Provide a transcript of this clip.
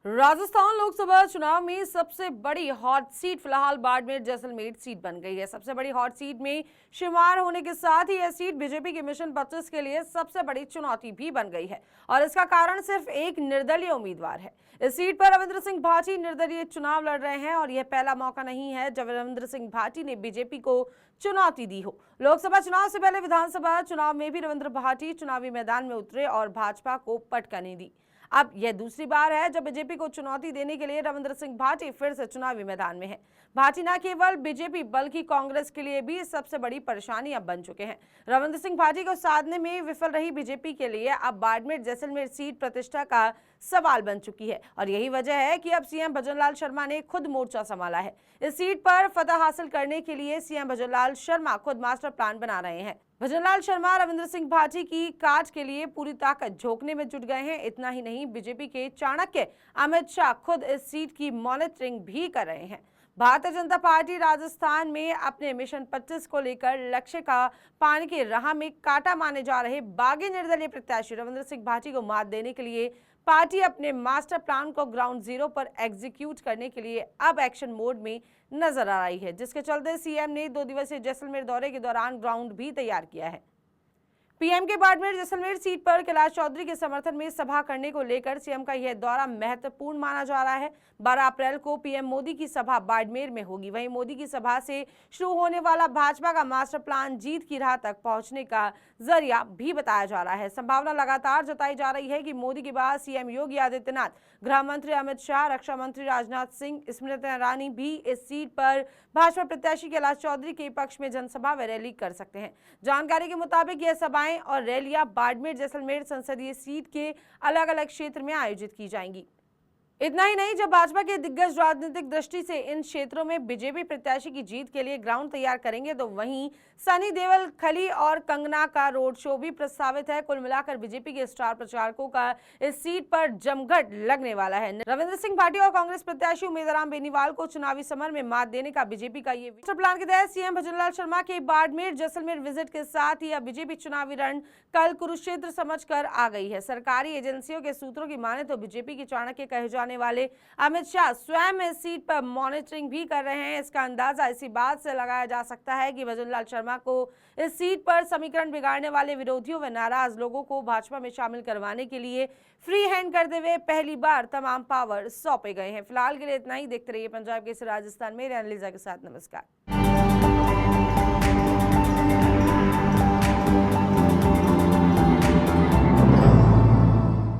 राजस्थान लोकसभा चुनाव में सबसे बड़ी हॉट सीट फिलहाल बाड़मेर जैसलमेर सीट बन गई है। सबसे बड़ी हॉट सीट में शुमार होने के साथ ही यह सीट बीजेपी के मिशन 25 के लिए सबसे बड़ी चुनौती भी बन गई है और इसका कारण सिर्फ एक निर्दलीय उम्मीदवार है। इस सीट पर रविंद्र सिंह भाटी निर्दलीय चुनाव लड़ रहे हैं और यह पहला मौका नहीं है जब रविंद्र सिंह भाटी ने बीजेपी को चुनौती दी हो। लोकसभा चुनाव से पहले विधानसभा चुनाव में भी रविंद्र भाटी चुनावी मैदान में उतरे और भाजपा को पटकनी दी। अब यह दूसरी बार है जब बीजेपी को चुनौती देने के लिए रविंद्र सिंह भाटी फिर से चुनावी मैदान में है। भाटी न केवल बीजेपी बल्कि कांग्रेस के लिए भी सबसे बड़ी परेशानी अब बन चुके हैं। रविंद्र सिंह भाटी को साधने में विफल रही बीजेपी के लिए अब बाड़मेर जैसलमेर सीट प्रतिष्ठा का सवाल बन चुकी है और यही वजह है कि अब सीएम भजनलाल शर्मा ने खुद मोर्चा संभाला है। इस सीट पर फतह हासिल करने के लिए सीएम भजनलाल शर्मा खुद मास्टर प्लान बना रहे हैं। भजनलाल शर्मा रविंद्र सिंह भाटी की काट के लिए पूरी ताकत झोंकने में जुट गए हैं। इतना ही नहीं, बीजेपी के चाणक्य अमित शाह खुद इस सीट की मॉनिटरिंग भी कर रहे हैं। भारतीय जनता पार्टी राजस्थान में अपने मिशन 25 को लेकर लक्ष्य का पाने की राह में कांटा माने जा रहे बागी निर्दलीय प्रत्याशी रविंद्र सिंह भाटी को मात देने के लिए पार्टी अपने मास्टर प्लान को ग्राउंड जीरो पर एग्जीक्यूट करने के लिए अब एक्शन मोड में नजर आ रही है, जिसके चलते सीएम ने 2 दिवसीय जैसलमेर दौरे के दौरान ग्राउंड भी तैयार किया है। पीएम के बाड़मेर जैसलमेर सीट पर कैलाश चौधरी के समर्थन में सभा करने को लेकर सीएम का यह दौरा महत्वपूर्ण माना जा रहा है। 12 अप्रैल को पीएम मोदी की सभा बाड़मेर में होगी। वहीं मोदी की सभा से शुरू होने वाला भाजपा का मास्टर प्लान जीत की राह तक पहुंचने का जरिया भी बताया जा रहा है। संभावना लगातार जताई जा रही है कि मोदी के बाद सीएम योगी आदित्यनाथ, गृह मंत्री अमित शाह, रक्षा मंत्री राजनाथ सिंह, स्मृति ईरानी भी इस सीट पर भाजपा प्रत्याशी कैलाश चौधरी के पक्ष में जनसभा व रैली कर सकते हैं। जानकारी के मुताबिक यह सभाएं और रैलियां बाड़मेर जैसलमेर संसदीय सीट के अलग अलग क्षेत्र में आयोजित की जाएंगी। इतना ही नहीं, जब भाजपा के दिग्गज राजनीतिक दृष्टि से इन क्षेत्रों में बीजेपी प्रत्याशी की जीत के लिए ग्राउंड तैयार करेंगे तो वहीं सनी देओल, खली और कंगना का रोड शो भी प्रस्तावित है। कुल मिलाकर बीजेपी के स्टार प्रचारकों का इस सीट पर जमघट लगने वाला है। रविंद्र सिंह भाटी और कांग्रेस प्रत्याशी उम्मीदवार बेनीवाल को चुनावी समर में मात देने का बीजेपी का ये मास्टर प्लान के तहत सीएम भजनलाल शर्मा के बाड़मेर जैसलमेर विजिट के साथ ही अब बीजेपी चुनावी रण कल कुरुक्षेत्र समझकर आ गई है। सरकारी एजेंसियों के सूत्रों की माने तो बीजेपी के चाणक्य कहे जाने वाले अमित शाह स्वयं इस सीट पर मॉनिटरिंग भी कर रहे हैं। इसका अंदाजा इसी बात से लगाया जा सकता है कि भजनलाल शर्मा को इस सीट पर समीकरण बिगाड़ने वाले विरोधियों व नाराज लोगों को भाजपा में शामिल करवाने के लिए फ्री हैंड करते हुए पहली बार तमाम पावर सौंपे गए हैं। फिलहाल के लिए इतना ही। देखते रहिए पंजाब केसरी राजस्थान में। एनालिजा के साथ नमस्कार।